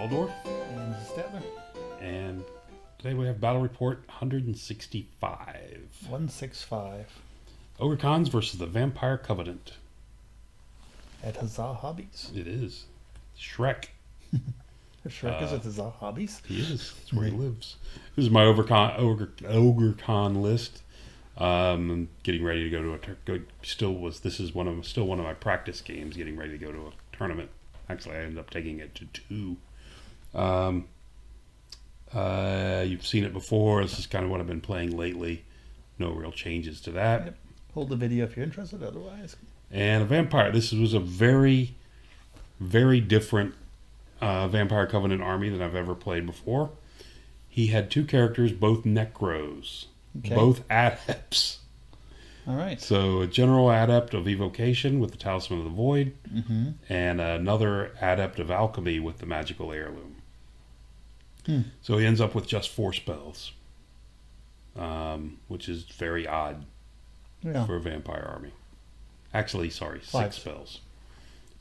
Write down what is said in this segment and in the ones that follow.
Waldorf. And Statler. And today we have Battle Report 165. 165. Ogre Cons versus the Vampire Covenant. At Huzzah Hobbies. It is. Shrek. Shrek is at Huzzah Hobbies? He is. That's where he lives. This is my Ogre Con list. I'm getting ready to go to this is still one of my practice games, getting ready to go to a tournament. Actually, I ended up taking it to 2. You've seen it before. This is kind of what I've been playing lately. No real changes to that. Yep. Hold the video if you're interested, otherwise. And a vampire. This was a very, very different Vampire Covenant army than I've ever played before. He had 2 characters, both Necros, both adepts. All right. So a general adept of evocation with the Talisman of the Void, and another adept of alchemy with the magical heirloom. So he ends up with just 4 spells, which is very odd for a vampire army. Actually, sorry, 6 spells.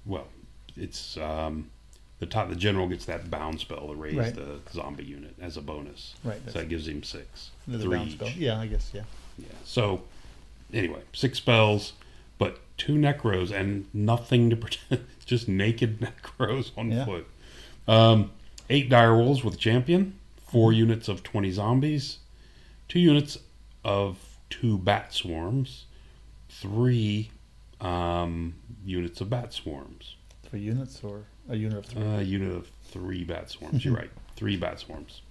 Well, it's the general gets that bound spell to raise the zombie unit as a bonus. Right. So that gives him 6. The 3 bound spell. Yeah, I guess. Yeah. Yeah. So anyway, 6 spells, but 2 Necros and nothing to protect. Just naked Necros on foot. 8 direwolves with a champion, 4 units of 20 zombies, 2 units of 2 bat swarms, 3 units of bat swarms. 3 units or a unit of 3? A unit of 3 bat swarms. You're right. 3 bat swarms.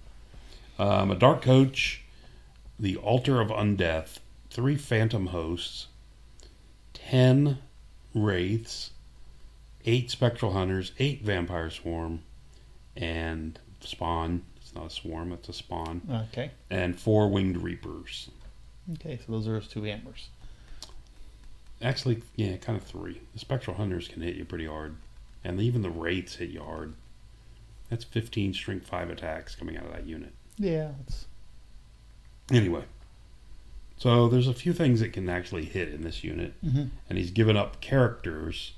A dark coach, the altar of undeath, 3 phantom hosts, 10 wraiths, 8 spectral hunters, 8 vampire swarm, and spawn. It's not a swarm, it's a spawn. Okay. And 4 winged reapers. Okay, so those are his 2 hammers. Actually, yeah, kind of 3. The spectral hunters can hit you pretty hard, and even the wraiths hit you hard. That's 15 strength 5 attacks coming out of that unit. Yeah. Anyway, so there's a few things that can actually hit in this unit, and he's given up characters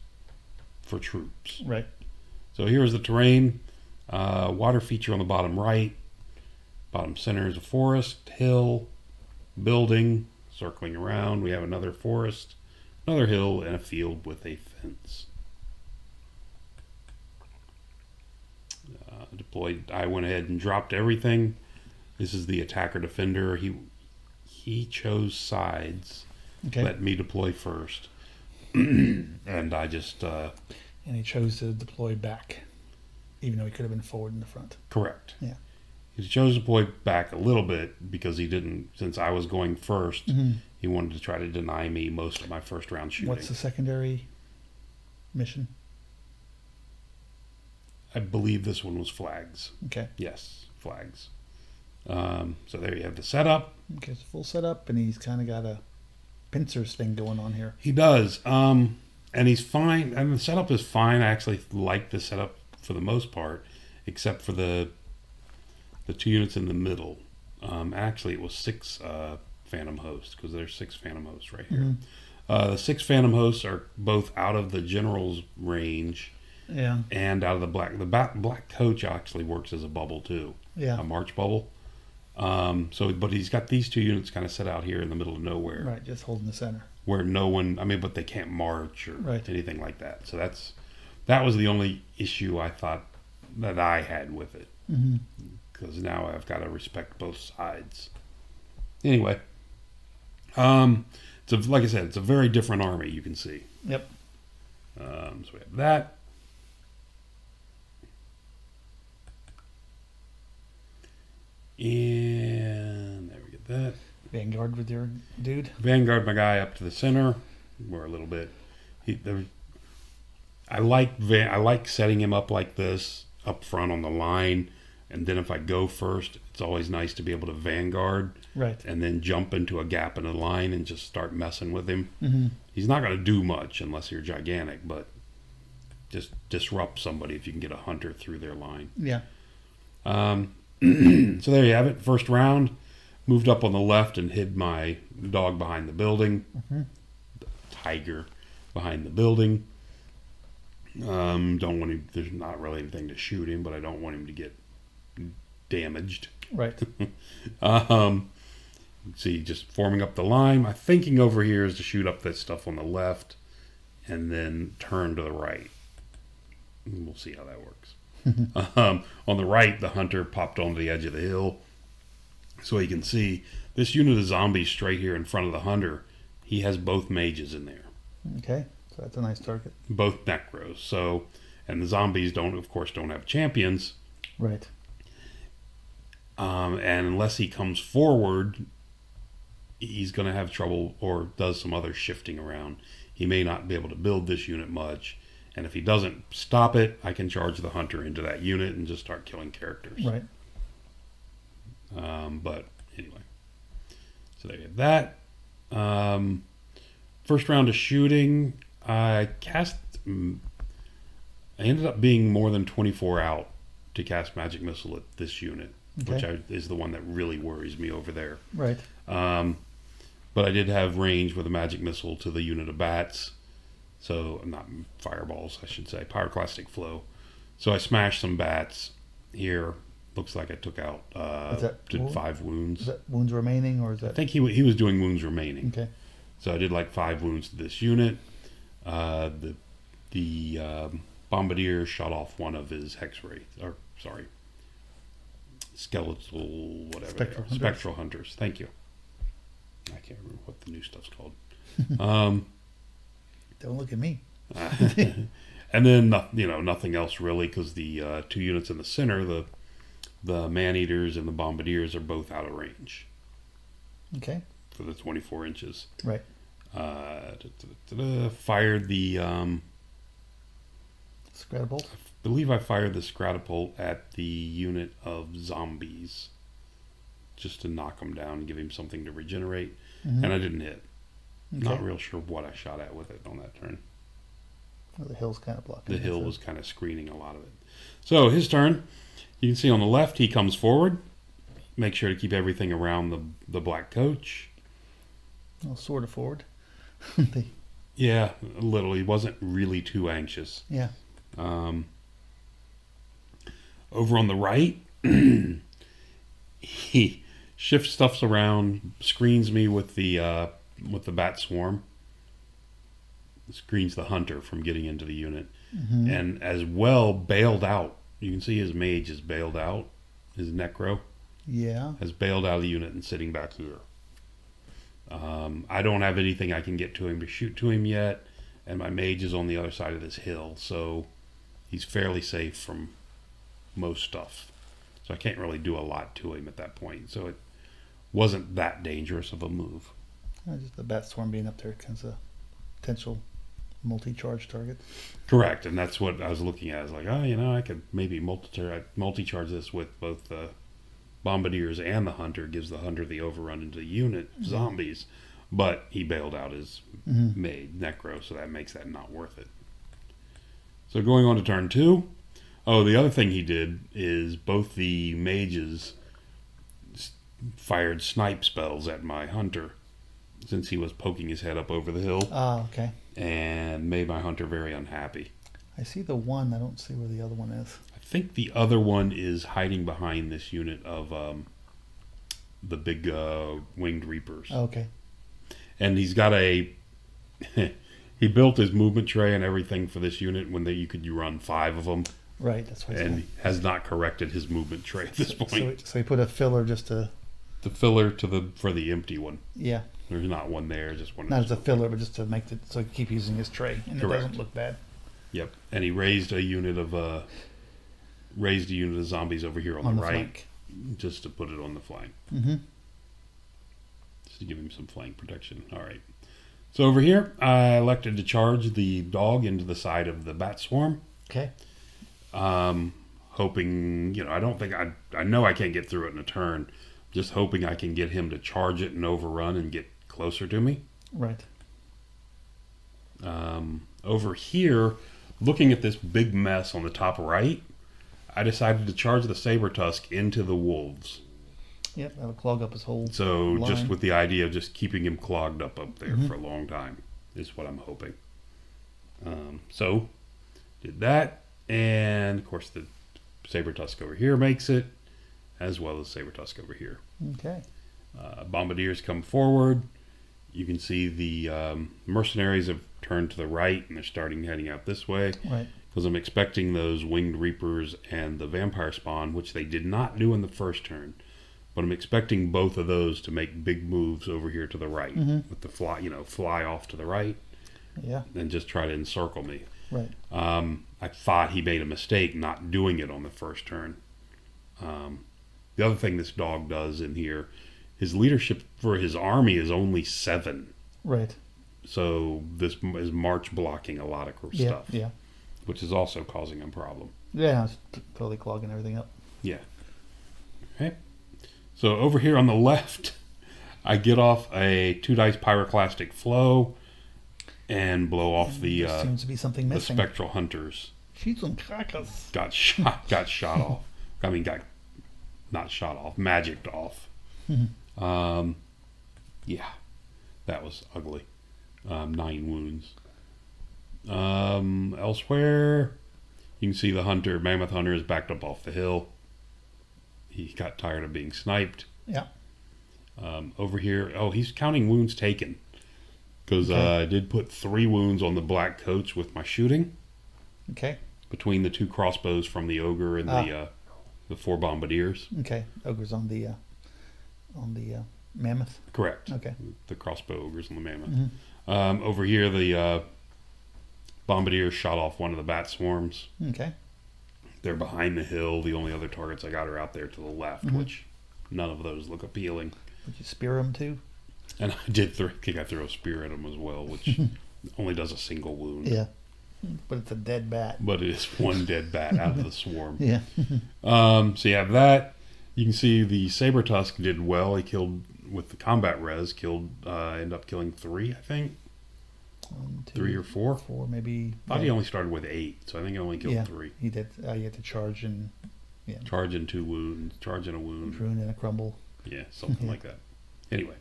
for troops. Right. So here's the terrain. Water feature on the bottom right. Bottom center is a forest, hill, building, circling around. We have another forest, another hill, and a field with a fence. Deployed. I went ahead and dropped everything. This is the attacker defender. He chose sides. Okay. Let me deploy first, and I just. And he chose to deploy back, even though he could have been forward in the front. Correct. Yeah. He chose to deploy back a little bit because he didn't. Since I was going first, he wanted to try to deny me most of my first round shooting. What's the secondary mission? I believe this one was flags. Okay. Yes, flags. So there you have the setup. Okay, it's full setup, and he's kind of got a pincers thing going on here. He does. And he's fine. And the setup is fine. I actually like the setup for the most part, except for the 2 units in the middle. Actually, it was 6 phantom hosts, because there's 6 phantom hosts right here. The 6 phantom hosts are both out of the general's range. Yeah. And out of the black. The black coach actually works as a bubble too. Yeah. A march bubble. But he's got these 2 units kind of set out here in the middle of nowhere. Right, just holding the center. Where no one, but they can't march or anything like that. So that was the only issue I thought that I had with it. Because now I've got to respect both sides. Anyway. Like I said, it's a very different army, you can see. Yep. So we have that. And there we get that. Vanguard with your dude. Vanguard, my guy, up to the center. We're a little bit. I like setting him up like this up front on the line, and then if I go first, it's always nice to be able to vanguard, and then jump into a gap in the line and just start messing with him. He's not going to do much unless you're gigantic, but just disrupt somebody if you can get a hunter through their line. Yeah. So there you have it. First round, moved up on the left and hid my dog behind the building, the tiger behind the building. Don't want him. There's not really anything to shoot him, but I don't want him to get damaged. Right. See, just forming up the line. My thinking over here is to shoot up that stuff on the left and then turn to the right. We'll see how that works. On the right, the hunter popped onto the edge of the hill. So you can see this unit of zombies straight here in front of the hunter. He has both mages in there. Okay. So that's a nice target. Both necros. So, and the zombies of course, don't have champions. Right. And unless he comes forward, he's going to have trouble or does some other shifting around. He may not be able to build this unit much. And if he doesn't stop it, I can charge the hunter into that unit and just start killing characters. Right. But anyway. So there you have that. First round of shooting, I ended up being more than 24 out to cast Magic Missile at this unit. Okay. Which is the one that really worries me over there. Right. But I did have range with a Magic Missile to the unit of bats. So, not fireballs, I should say. Pyroclastic flow. So I smashed some bats here. Looks like I took out, did 5 wounds. Is that wounds remaining, or is that? I think he was doing wounds remaining. Okay. So I did like 5 wounds to this unit. The Bombardier shot off one of his hex ray, or sorry, skeletal whatever spectral hunters. Thank you. I can't remember what the new stuff's called. Don't look at me. And then nothing else really, because the 2 units in the center, the man-eaters and the bombardiers, are both out of range. Okay. For the 24 inches. Right. Fired the Scratabolt. I believe I fired the Scratapult at the unit of zombies just to knock him down and give him something to regenerate. Mm-hmm. And I didn't hit. Okay. Not real sure what I shot at with it on that turn. Well, the hill's kind of blocking. The hill was kind of screening a lot of it. So his turn. You can see on the left, he comes forward. Make sure to keep everything around the black coach. Well, sort of forward. Yeah, a little. He wasn't really too anxious. Yeah. Over on the right, he shifts stuffs around, screens me with the bat swarm. Screens the hunter from getting into the unit, and as well bailed out. You can see his mage is bailed out. His necro, has bailed out of the unit and sitting back here. I don't have anything I can get to him to shoot to him yet, and my mage is on the other side of this hill, so he's fairly safe from most stuff. So I can't really do a lot to him at that point. So it wasn't that dangerous of a move. Just the bat swarm being up there because a potential multi-charge target. Correct, and that's what I was looking at. I was like, I could maybe multi-charge this with both the bombardiers and the hunter. Gives the hunter the overrun into the unit zombies, but he bailed out his mage necro, so that makes that not worth it. So going on to turn 2. Oh, the other thing he did is both the mages fired snipe spells at my hunter since he was poking his head up over the hill. Oh, okay. And made my hunter very unhappy. I see the one. I don't see where the other one is. I think the other one is hiding behind this unit of the big winged reapers. Oh, okay. And he's got a... he built his movement tray and everything for this unit when you could run 5 of them. Right, that's right. And has not corrected his movement tray at this point. So he put a filler just to... The filler for the empty one. Yeah. There's not one there, just one. Not as a filler, but just to make it so he can keep using his tray, and Correct. It doesn't look bad. Yep, and he raised a unit of zombies over here on the right, flank. Just to put it on the flank. Mm-hmm. Just to give him some flank protection. All right. So over here, I elected to charge the dog into the side of the bat swarm. Okay. Hoping, I don't think I know I can't get through it in a turn. Just hoping I can get him to charge it and overrun and get closer to me. Right. Over here, looking at this big mess on the top right, I decided to charge the saber tusk into the wolves. Yep, that'll clog up his whole So line. just with the idea of just keeping him clogged up there for a long time is what I'm hoping. So Did that, and of course the Saber Tusk over here makes it, as well as Saber Tusk over here. Okay. Bombardiers come forward. You can see the mercenaries have turned to the right, and they're starting heading out this way. Right. Because I'm expecting those Winged Reapers and the Vampire Spawn, which they did not do in the first turn. But I'm expecting both of those to make big moves over here to the right. With the fly off to the right. Yeah. And just try to encircle me. Right. I thought he made a mistake not doing it on the first turn. The other thing this dog does in here, his leadership for his army is only 7. Right. So this is march blocking a lot of stuff. Yeah. Which is also causing a problem. Yeah, it's totally clogging everything up. Yeah. Okay. So over here on the left, I get off a 2-dice pyroclastic flow and blow off the there seems to be something the missing. spectral hunters. Shoot some crackers. Got shot off. I mean, got not shot off, magicked off. Yeah, that was ugly. 9 wounds. Elsewhere, you can see the mammoth hunter is backed up off the hill. He got tired of being sniped. Yeah. Over here, he's counting wounds taken. Because I did put 3 wounds on the black coach with my shooting. Okay. Between the 2 crossbows from the ogre and the 4 bombardiers. Okay. Ogres on the mammoth. Correct. Okay. The crossbow ogres on the mammoth. Over here, the bombardiers shot off one of the bat swarms. Okay. They're behind the hill. The only other targets I got are out there to the left, which none of those look appealing. Would you spear them too? And I did think I threw a spear at him as well, which only does a single wound. Yeah. But it's a dead bat. But it is one dead bat out of the swarm. Yeah. So you have that. You can see the Saber Tusk did well. He killed, with the combat res, ended up killing 3, I think. 1, 2, 3 or 4. 4, maybe. I thought he only started with 8, so I think he only killed 3. He did. He had to charge and Charge and 2 wounds. Charge and a wound. ruin and a crumble. Yeah, something like that. Anyway,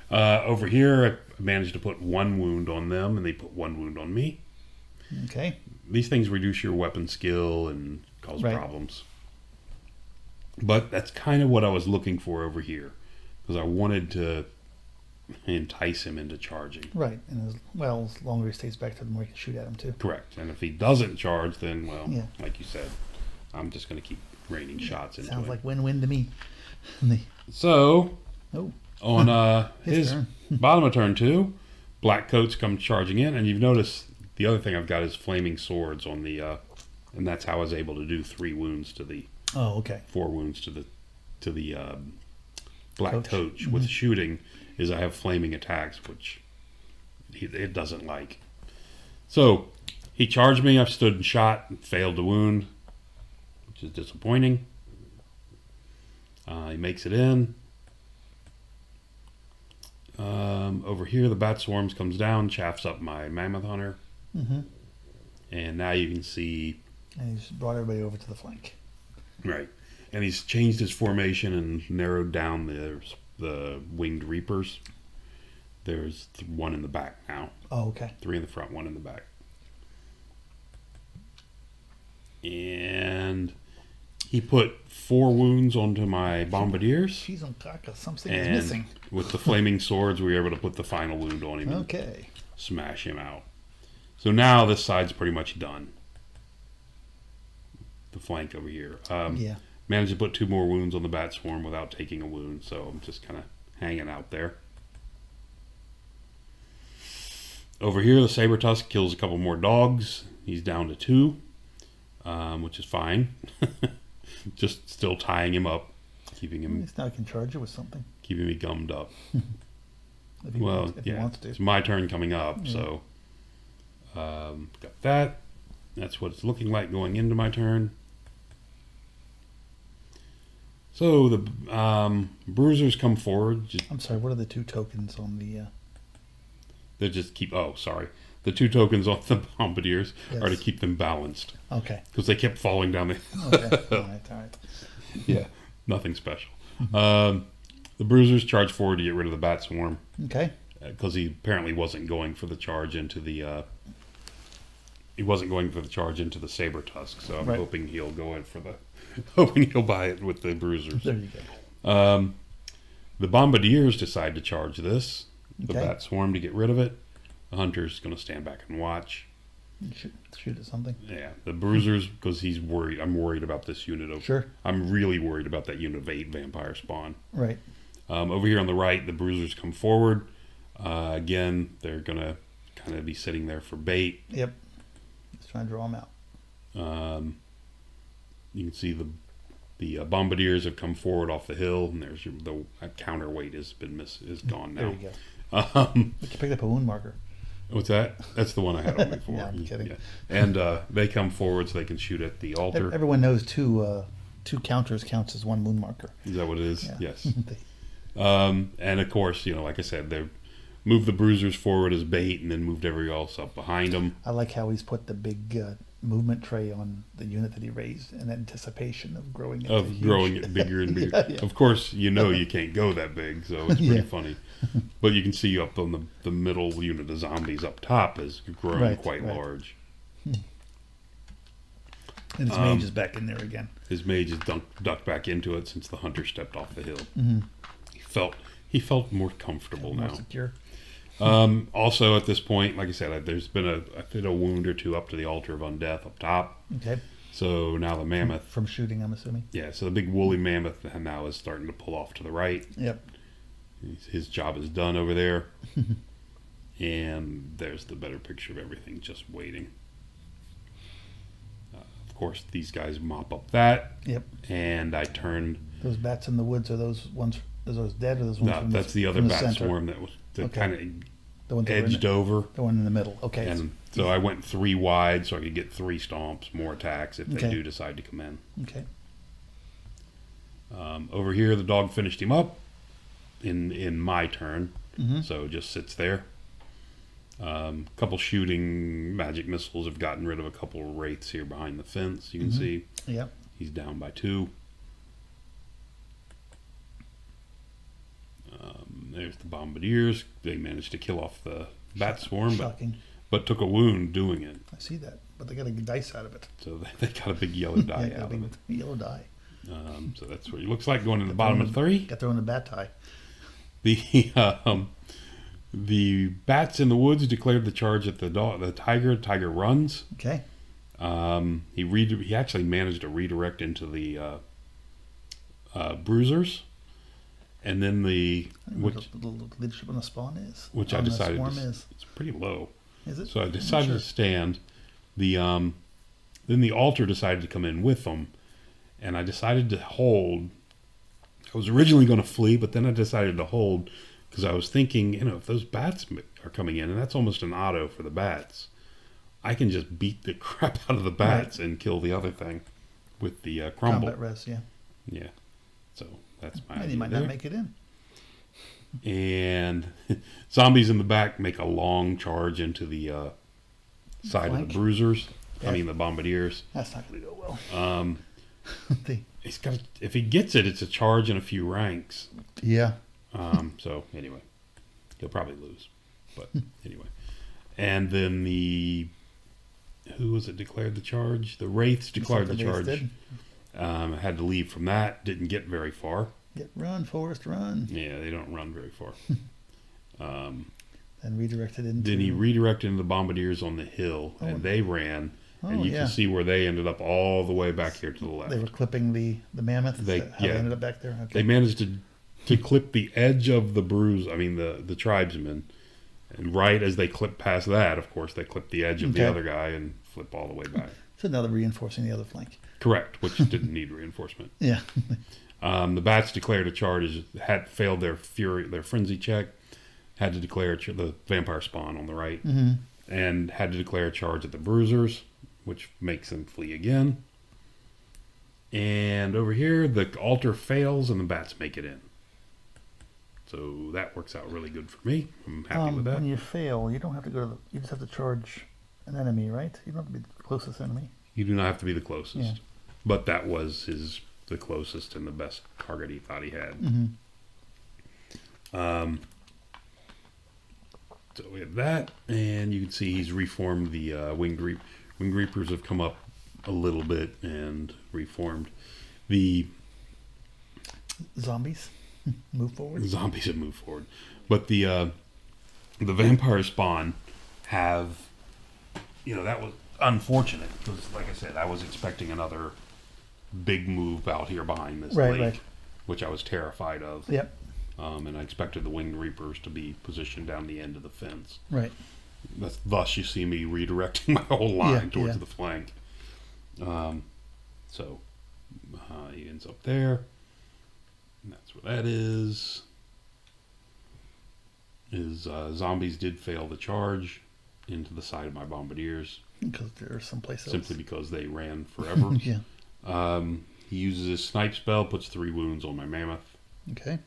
over here I managed to put 1 wound on them, and they put 1 wound on me. Okay. These things reduce your weapon skill and cause problems. But that's kind of what I was looking for over here, because I wanted to entice him into charging. Right, and as longer he stays back, the more you can shoot at him too. Correct. And if he doesn't charge, then, like you said, I'm just going to keep raining shots into him. Sounds like win-win to me. So, on his turn. bottom of turn 2, black coats come charging in, and you've noticed the other thing I've got is flaming swords on the, and that's how I was able to do 3 wounds to the. Oh, okay. 4 wounds to the black coach. Mm-hmm. With shooting is I have flaming attacks, which it doesn't like. So he charged me. I've stood and shot and failed to wound, which is disappointing. He makes it in. Over here, the bat swarms comes down, chaffs up my mammoth hunter, and now you can see. And he's brought everybody over to the flank. Right, and he's changed his formation and narrowed down the Winged Reapers. There's 1 in the back now. Oh, okay. 3 in the front, 1 in the back. And he put 4 wounds onto my bombardiers. Cheese on crackers. Something is missing. With the flaming swords, we were able to put the final wound on him. Okay. And smash him out. So now this side's pretty much done. The flank over here. Managed to put 2 more wounds on the bat swarm without taking a wound, so I'm just kind of hanging out there. Over here, the Saber Tusk kills a couple more dogs. He's down to 2, which is fine. Just still tying him up, keeping him. At least now I can charge it with something. Keeping me gummed up. If he wants to. It's my turn coming up, so got that. That's what it's looking like going into my turn. So the bruisers come forward. I'm sorry, what are the 2 tokens on the... They just keep... Oh, sorry. The 2 tokens on the bombardiers are to keep them balanced. Okay. Because they kept falling down the... Okay, all right. Yeah, nothing special. The bruisers charge forward to get rid of the bat swarm. Okay. Because he apparently wasn't going for the charge into the he wasn't going for the charge into the saber tusk, so I'm Right. hoping he'll go in for the, hoping he'll buy it with the bruisers. There you go. The bombardiers decide to charge this. The Okay. bat swarm to get rid of it. The hunter's going to stand back and watch. Shoot at something. Yeah, the bruisers, because he's worried. I'm worried about this unit of. Sure. I'm really worried about that unit of 8 vampire spawn. Right. Over here on the right, the bruisers come forward. Again, they're going to kind of be sitting there for bait. Yep. Just trying to draw them out. You can see the bombardiers have come forward off the hill, and there's the counterweight is gone now. There you go. But you picked up a wound marker. What's that? That's the one I had on before. Yeah, I'm kidding. Yeah. And they come forward so they can shoot at the altar. Everyone knows two counters counts as one wound marker. Is that what it is? Yeah. Yes. And of course, like I said, they moved the bruisers forward as bait, and then moved everybody else up behind them. I like how he's put the big movement tray on the unit that he raised in anticipation of growing it. Growing it bigger and bigger. Yeah. Of course, you can't go that big, so it's pretty funny. But you can see up on the middle unit of zombies up top is grown quite large. And his mage is back in there again. His mage is ducked back into it since the hunter stepped off the hill. Mm-hmm. He felt more comfortable More now. secure. Also, at this point, like I said, there's been a wound or two up to the altar of undeath up top. Okay. So now the mammoth, From shooting, I'm assuming. yeah. So the big woolly mammoth now is starting to pull off to the right. Yep. His job is done over there. And there's the better picture of everything just waiting. Of course, these guys mop up that. Yep. And I turned. Those bats in the woods, are those ones? Are those dead, or those ones? No, from that's the other from bat center? swarm that was Okay. kind The ones of that were in edged over. the one in the middle. Okay. And so I went 3 wide so I could get 3 stomps, more attacks if they Okay. do decide to come in. Okay. Over here, the dog finished him up in my turn, Mm-hmm. so just sits there. Couple shooting magic missiles have gotten rid of a couple of wraiths here behind the fence. You can Mhm. see Yep. he's down by 2. There's the bombardiers. They managed to kill off the bat swarm, Shocking. but took a wound doing it. I see that, but they got a dice out of it. So they got a big yellow die Yeah, out got of a it. big yellow die. So that's what it looks like going to the bottom of 3. Got their own bat tie. The bats in the woods declared the charge at the tiger. Tiger runs. Okay. He actually managed to redirect into the bruisers, and then the What the leadership on the spawn is. which I On the decided swarm to, is. it's pretty low. Is it? So I decided Sure. to stand. Then the altar decided to come in with them, and I decided to hold. I was originally going to flee, but then I decided to hold because I was thinking, if those bats are coming in, and that's almost an auto for the bats, I can just beat the crap out of the bats and kill the other thing with the crumble. Combat res, yeah. Yeah. So that's my And idea he might there. not make it in. And zombies in the back make a long charge into the side of Flank. the bruisers. Yeah. I mean the bombardiers. That's not going to go well. He's got. If he gets it, it's a charge in a few ranks. Yeah. So anyway, he'll probably lose. But anyway, and then who was it declared the charge? The wraiths declared the That's what charge. the Wraiths Had to leave from that. Didn't get very far. Run, Forrest, run. Yeah, they don't run very far. And redirected into. Then he redirected into the bombardiers on the hill, and they ran. And you can see where they ended up all the way back here to the left. They were clipping the mammoth. They ended up back there. Okay. They managed to clip the edge of the the tribesmen, and right as they clip past that, of course, they clip the edge of the other guy and flip all the way back. So now they're reinforcing the other flank. Correct, which didn't need reinforcement. Yeah. The bats declared a charge, had failed their frenzy check, had to declare the vampire spawn on the right, and had to declare a charge at the bruisers, which makes them flee again. And over here, the altar fails and the bats make it in. So that works out really good for me. I'm happy with that. When you fail, you don't have to go to you just have to charge an enemy, right? You don't have to be the closest enemy. You do not have to be the closest. Yeah. But that was the closest and the best target he thought he had. So we have that, and you can see he's reformed the winged Winged Reapers have come up a little bit and reformed. The Zombies move forward. zombies have moved forward, but the vampire spawn have, that was unfortunate because, like I said, I was expecting another big move out here behind this lake, which I was terrified of. Yep. And I expected the Winged Reapers to be positioned down the end of the fence. Right. Thus, you see me redirecting my whole line towards the flank. So he ends up there. And that's where that is. Zombies did fail the charge into the side of my bombardiers. Because they're someplace else. Simply because they ran forever. Yeah. He uses his snipe spell, puts 3 wounds on my mammoth. Okay.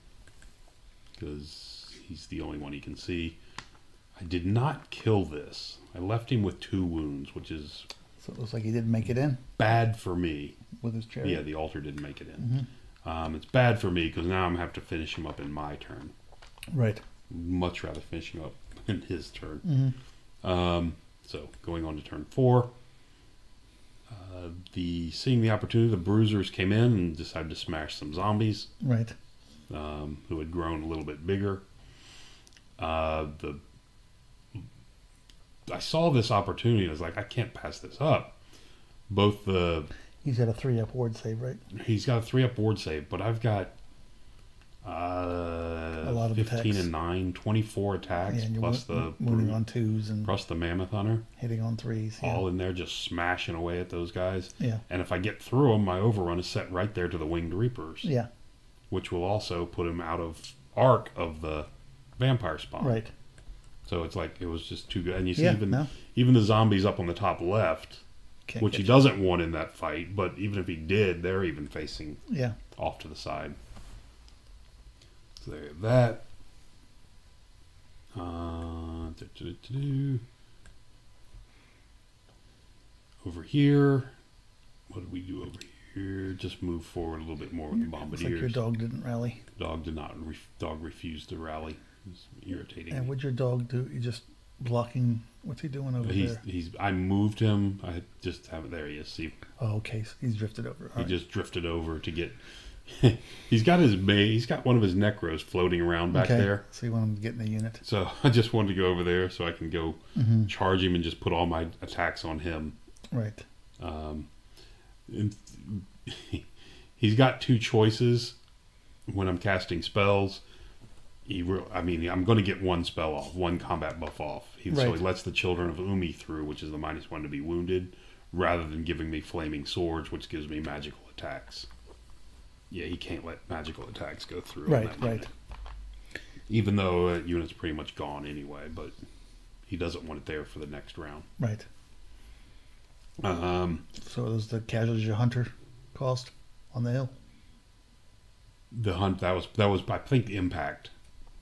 Because he's the only one he can see. I did not kill this. I left him with 2 wounds, which is... So it looks like he didn't make it in. Bad for me. With his chariot. Yeah, the altar didn't make it in. Mm-hmm. It's bad for me because now I'm going to have to finish him up in my turn. Right. Much rather finish him up in his turn. Mm-hmm. So going on to turn 4. Seeing the opportunity, the bruisers came in and decided to smash some zombies. Right. Who had grown a little bit bigger. I saw this opportunity and I was like, I can't pass this up. He's got a 3-up ward save, right? He's got a 3-up ward save, but I've got a lot of 15 attacks. and 9, 24 attacks, and plus the wounding on 2s and plus the Mammoth Hunter. Hitting on 3s. Yeah. All in there just smashing away at those guys. Yeah. And if I get through them, my overrun is set right there to the Winged Reapers. Yeah. Which will also put him out of arc of the vampire spawn. Right. So it's like it was just too good. And you see even the zombies up on the top left, which he doesn't want in that fight, but even if he did, they're even facing off to the side. So there you have that. Over here, what did we do over here? Just move forward a little bit more with the bombardiers. Looks like your dog didn't rally. Dog did not. Dog refused to rally. It was irritating. And what'd your dog do? You just blocking? What's he doing over there? I moved him. I just haven't. There he is. See. Oh, okay. So he's drifted over. He just drifted over to get. He's got one of his necros floating around back there. So you want him to get in the unit. So I just wanted to go over there so I can go charge him and just put all my attacks on him. Right. He's got 2 choices when I'm casting spells. I'm going to get 1 spell off, 1 combat buff off. So he lets the Children of Umi through, which is the -1 to be wounded, rather than giving me Flaming Swords, which gives me magical attacks. Yeah, he can't let magical attacks go through. Right. Even though that unit's pretty much gone anyway, but he doesn't want it there for the next round. Right. So those the casualties your hunter caused on the hill? The hunt that was I think impact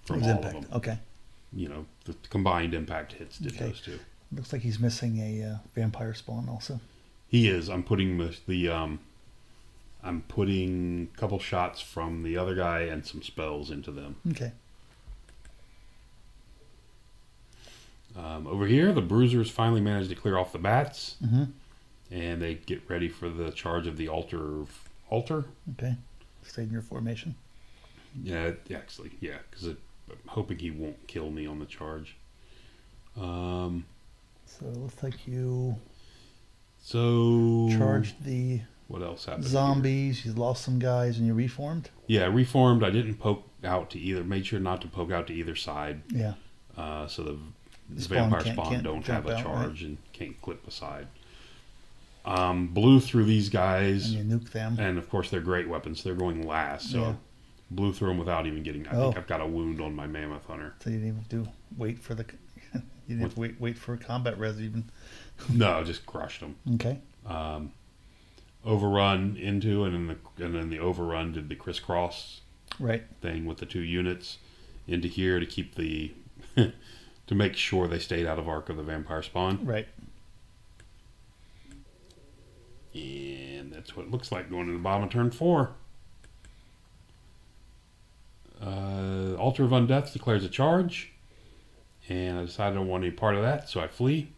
from all of them. Okay. The combined impact hits did those 2. Looks like he's missing a vampire spawn also. He is. I'm putting I'm putting a couple shots from the other guy and some spells into them. Okay. Over here, the bruisers finally managed to clear off the bats, and they get ready for the charge of the altar. Okay. Stayed in your formation. Yeah, actually, because I'm hoping he won't kill me on the charge. So it looks like you charged the what else happened? Zombies. You lost some guys and you reformed. Yeah, reformed. I didn't poke out to either. Made sure not to poke out to either side. Yeah. So the vampire spawn don't have a charge and can't clip aside. Blew through these guys. And you nuke them. And of course they're great weapons. They're going last. So blew through them without even getting. I think I've got a wound on my Mammoth Hunter. So you didn't even have to wait for the. You didn't have to wait for a combat res even. No, just crushed them. Okay. Overrun into and then the overrun did the crisscross thing with the 2 units into here to keep the to make sure they stayed out of arc of the vampire spawn. Right. And that's what it looks like going to the bottom of turn 4. Altar of Undeath declares a charge, and I decided I don't want any part of that, so I flee.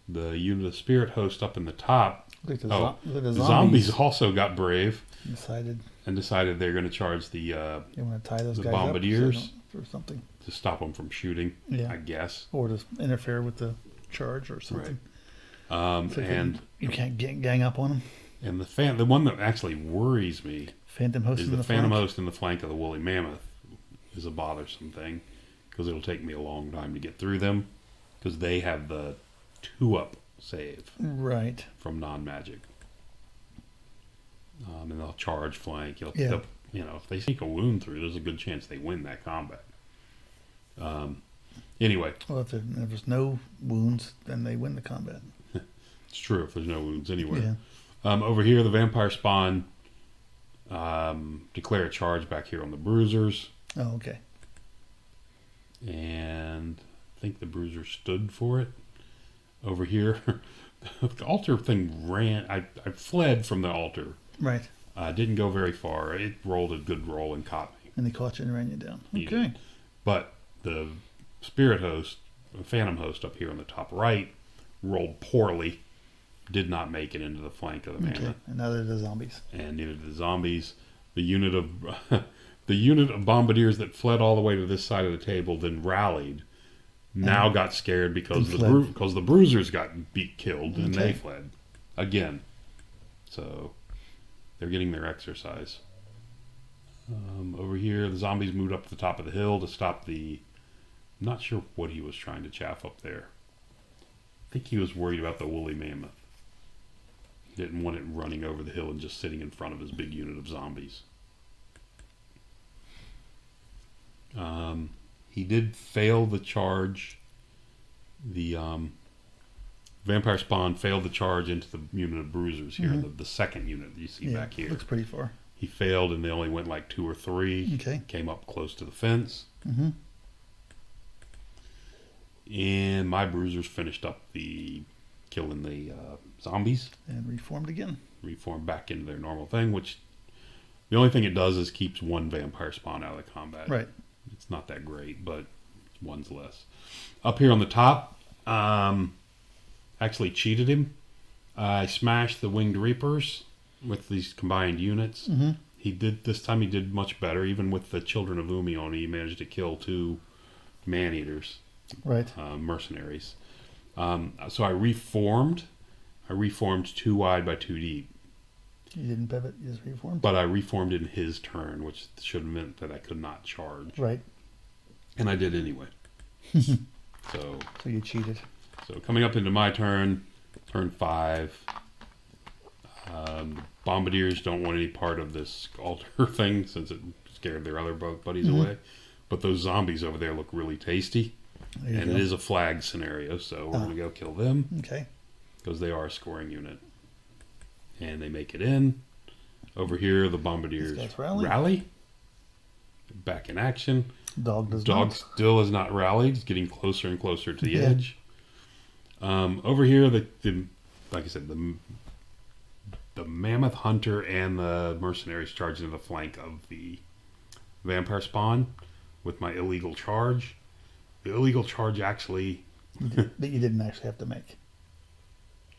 The unit of Spirit Host up in the top. Look at The zombies also got brave. Decided they're going to charge the they want to tie those guys bombardiers up or something to stop them from shooting. Yeah. I guess, or to interfere with the charge or something. Right. So and you can't gang up on them. And the one that actually worries me Phantom Host is the Phantom Host in the flank of the Woolly Mammoth is a bothersome thing because it'll take me a long time to get through them because they have the 2-up save from non-magic. And they'll charge flank. They'll, if they sneak a wound through, there's a good chance they win that combat. Anyway. Well, if there's no wounds, then they win the combat. It's true if there's no wounds anywhere. Yeah. Over here, the Vampire Spawn declare a charge back here on the Bruisers. Oh, okay. And I think the Bruisers stood for it. Over here, the altar thing ran. I fled from the altar. Right. Didn't go very far. It rolled a good roll and caught me. And they caught you and ran you down. Okay. But the Spirit Host, Phantom Host up here on the top right, rolled poorly. Did not make it into the flank of the Mammoth. And neither did the zombies. And neither did the zombies. The unit of bombardiers that fled all the way to this side of the table, then rallied. Now got scared because the Bruisers got killed and they fled again. So they're getting their exercise. Over here, the zombies moved up to the top of the hill to stop the. I'm not sure what he was trying to chaff up there. I think he was worried about the Woolly Mammoth. Didn't want it running over the hill and just sitting in front of his big unit of zombies. He did fail the charge. The Vampire Spawn failed the charge into the unit of Bruisers here, the second unit that you see back here. Looks pretty far. He failed and they only went like 2 or 3. Okay. Came up close to the fence. And my Bruisers finished up killing the zombies. And reformed again. Reformed back into their normal thing, which the only thing it does is keeps one Vampire Spawn out of the combat. Right. It's not that great, but one's less. Up here on the top, actually cheated him. I smashed the Winged Reapers with these combined units. This time he did much better. Even with the Children of Umion, he managed to kill 2 man-eaters. Right. Mercenaries. So I reformed. I reformed 2 wide by 2 deep. You didn't pivot, you just reformed? But I reformed in his turn, which should have meant that I could not charge. Right. And I did anyway. So you cheated. So coming up into my turn 5. Bombardiers don't want any part of this altar thing since it scared their other buddies away. But those zombies over there look really tasty. And it is a flag scenario, so we're going to go kill them. Okay. Because they are a scoring unit. And they make it in. Over here, the Bombardiers rally. Back in action. Dog still has not rallied. He's getting closer and closer to the edge. Over here, like I said, the Mammoth Hunter and the Mercenaries charge into the flank of the Vampire Spawn with my illegal charge. The illegal charge actually... that you didn't actually have to make.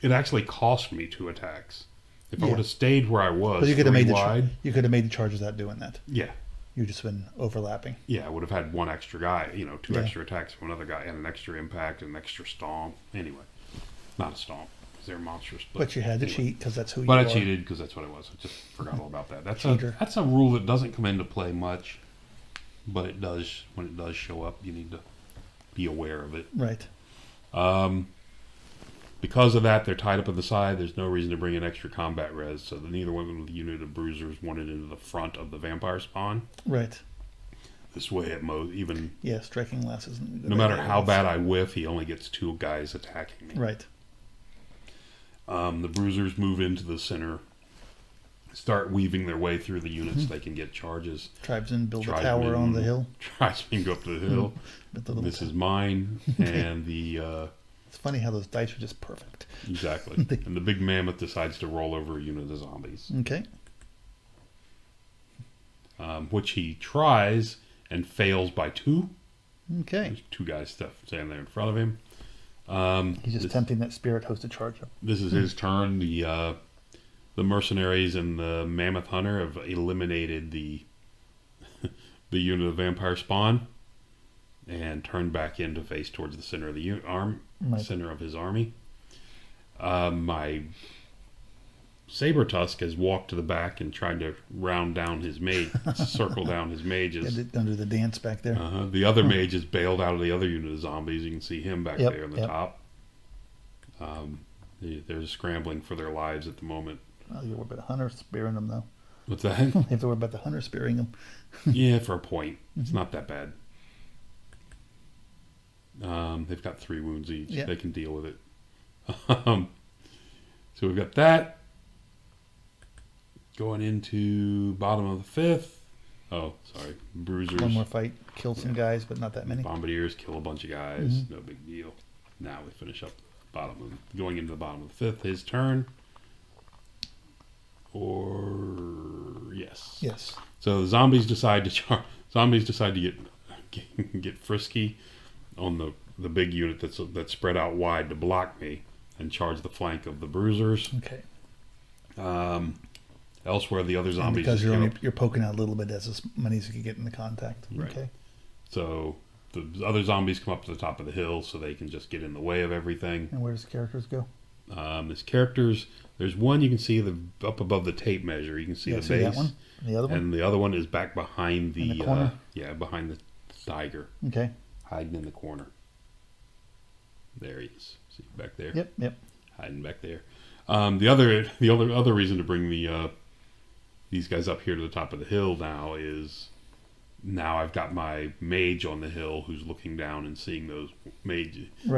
It actually cost me 2 attacks. If I would have stayed where I was, but you could have made the charge without doing that. Yeah. You've just been overlapping. Yeah, I would have had 1 extra guy, 2 extra attacks from another guy, and an extra impact, and an extra stomp. Anyway, not a stomp, because they're monstrous. But you had to cheat, because that's who you are. But I cheated, because that's what it was. I just forgot all about that. That's a rule that doesn't come into play much, but it does. When it does show up, you need to be aware of it. Right. Because of that, they're tied up on the side. There's no reason to bring in extra combat res, so neither one of the unit of Bruisers wanted into the front of the Vampire Spawn. Right. This way, at most, even... Yeah, striking less isn't good. No matter how bad I whiff, he only gets 2 guys attacking me. Right. The Bruisers move into the center, start weaving their way through the units. They can get charges. Tribesmen build a tower on the hill. Tribesmen go up the hill. This is mine, and the... It's funny how those dice are just perfect. Exactly. And the big mammoth decides to roll over a unit of zombies. Okay. Which he tries and fails by 2. Okay. There's 2 guys standing there in front of him. He's just tempting that spirit host to charge him. This is his turn. The mercenaries and the mammoth hunter have eliminated the unit of vampire spawn and turned back in to face towards the center of the center of his army. My Saber Tusk has walked to the back and tried to round down his mage, circle down his mages. Under the dance back there. The other mage is bailed out of the other unit of zombies. You can see him back there on the top. They're scrambling for their lives at the moment. Oh, you worry about the hunter spearing them, though. What's that? You have to worry about the hunter spearing them. Yeah, for a point. It's not that bad. They've got 3 wounds each. They can deal with it. So we've got that. Going into bottom of the 5th. Oh, sorry. Bruisers. One more fight. Kill some guys, but not that many. Bombardiers kill a bunch of guys. No big deal. Now we finish up going into the bottom of the 5th. His turn. Or yes. Yes. So the zombies decide to get frisky on the big unit that's spread out wide to block me and charge the flank of the bruisers. Okay. Elsewhere, the other zombies because you're poking out a little bit as many as you can get into contact. Right. Okay. So the other zombies come up to the top of the hill so they can just get in the way of everything. And where does characters go? His characters. There's one you can see up above the tape measure. You can see the base. That one. The other one. And the other one is back behind the corner. Behind the tiger. Okay. Hiding in the corner. There he is. See back there. Yep. Hiding back there. The other reason to bring these guys up here to the top of the hill now is I've got my mage on the hill who's looking down and seeing those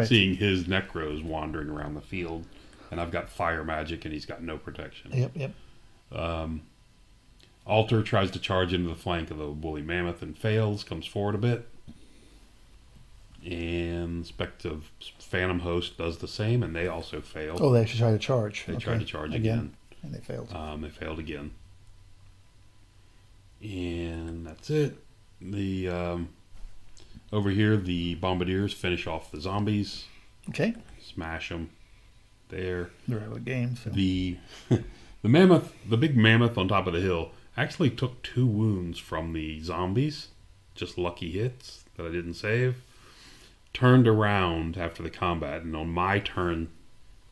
seeing his necros wandering around the field, and I've got fire magic and he's got no protection. Yep. Alter tries to charge into the flank of the woolly mammoth and fails, comes forward a bit. And Spective Phantom Host does the same, and they also fail. Oh, they actually try to charge. They tried to charge again. And they failed. They failed again. And that's it. The over here, the bombardiers finish off the zombies. Okay. Smash them. There. They're out of the game. So. The mammoth, the big mammoth on top of the hill, actually took 2 wounds from the zombies. Just lucky hits that I didn't save. Turned around after the combat, and on my turn,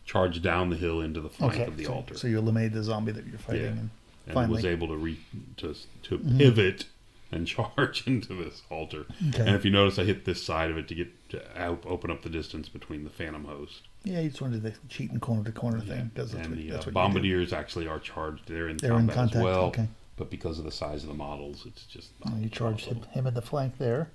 charged down the hill into the flank of the altar. So you eliminated the zombie that you're fighting, and finally was able to pivot and charge into this altar. Okay. And if you notice, I hit this side of it to open up the distance between the Phantom Host. Yeah, you just wanted the cheating corner to corner thing. And the bombardiers actually are charged. They're in combat as well. Okay. But because of the size of the models, it's just not you charged him in the flank there.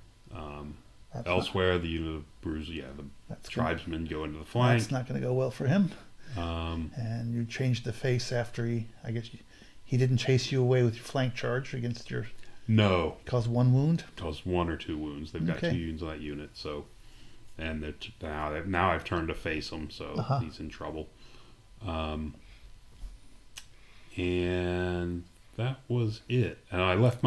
Elsewhere, the unit of bruisers, the tribesmen go into the flank. That's not going to go well for him. And you changed the face after he didn't chase you away with your flank charge against your... No. Caused 1 wound? Caused 1 or 2 wounds. They've got 2 wounds on that unit, so... And now I've turned to face him, so he's in trouble. And that was it. And I left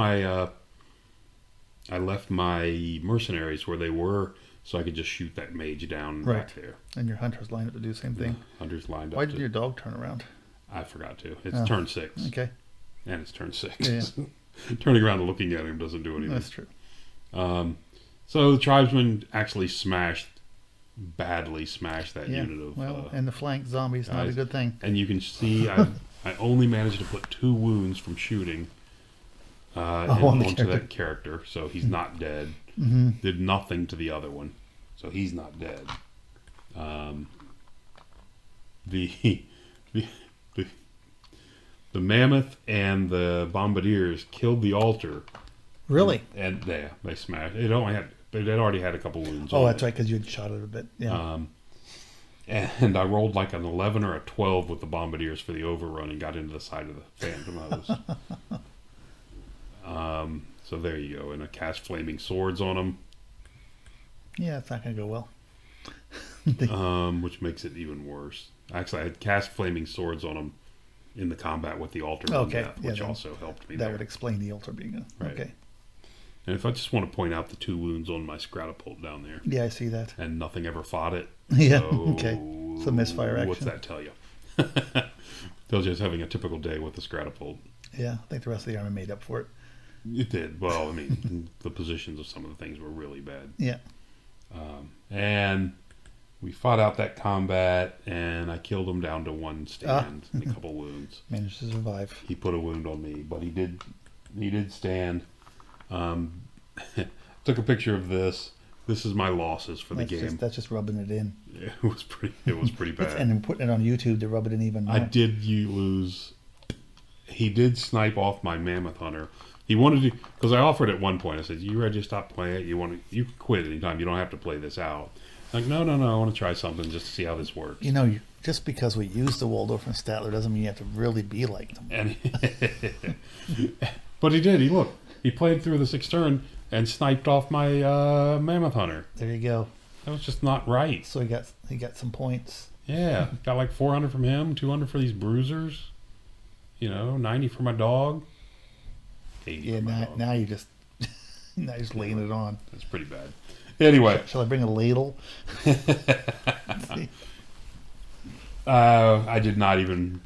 my mercenaries where they were, so I could just shoot that mage down back there. And your hunters lined up to do the same thing. Hunters lined up. Why did your dog turn around? I forgot to. It's turn 6. Okay. And it's turn 6. Yeah. Turning around and looking at him doesn't do anything. That's true. So the tribesmen actually badly smashed that unit of... and the flank zombies, not a good thing. And you can see I only managed to put 2 wounds from shooting onto that character, so he's not dead. Did nothing to the other one, so he's not dead. The mammoth and the bombardiers killed the altar. Really? And they smashed. It already had a couple wounds. Oh, that's right, because you had shot it a bit. Yeah. And I rolled like an 11 or a 12 with the bombardiers for the overrun and got into the side of the Phantom Host. So there you go. And I cast flaming swords on them. Yeah, it's not going to go well. Which makes it even worse. Actually, I had cast flaming swords on them in the combat with the altar, which also helped me. That would explain the altar being right. Okay. And if I just want to point out the 2 wounds on my Scratapult down there. Yeah, I see that. And nothing ever fought it. Yeah, So okay. So misfire action. What's that tell you? Tells you it's having a typical day with the Scratapult. Yeah, I think the rest of the army made up for it. It did. Well, I mean, the positions of some of the things were really bad. Yeah. And we fought out that combat, and I killed him down to 1 stand and a couple wounds. Managed to survive. He put a wound on me, but he did stand. Took a picture of this. This is my losses for the game. That's just rubbing it in. It was pretty bad. And then putting it on YouTube to rub it in even more. I did lose. He did snipe off my Mammoth Hunter. He wanted to, because I offered at one point. I said, "You ready to stop playing it? You can quit anytime. You don't have to play this out." I'm like, no. I want to try something just to see how this works. You know, just because we use the Waldorf and Statler doesn't mean you have to really be like them. And but he did. He played through the 6th turn and sniped off my Mammoth Hunter. There you go. That was just not right. So he got some points. Yeah, got like 400 from him, 200 for these bruisers. 90 for my dog. 80 yeah, for my dog. now you just laying it on. That's pretty bad. Anyway, shall I bring a ladle? I did not even.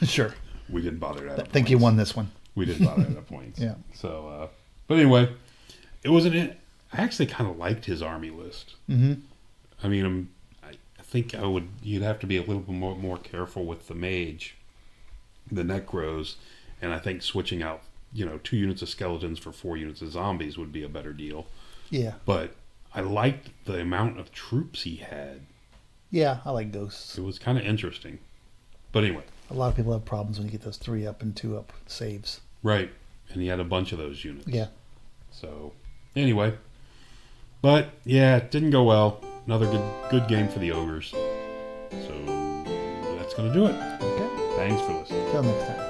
Sure. We didn't bother to. I think you won this one. We didn't bother to points. Yeah. So, but anyway, it wasn't. I actually kind of liked his army list. Mm-hmm. I mean, I think I would. You'd have to be a little bit more careful with the mage, the necros, and I think switching out 2 units of skeletons for 4 units of zombies would be a better deal. Yeah. But I liked the amount of troops he had. Yeah, I like ghosts. It was kind of interesting. But anyway. A lot of people have problems when you get those 3 up and 2 up saves. Right. And he had a bunch of those units. Yeah. So, anyway. But, yeah, it didn't go well. Another good game for the Ogres. So, that's going to do it. Okay. Thanks for listening. Till next time.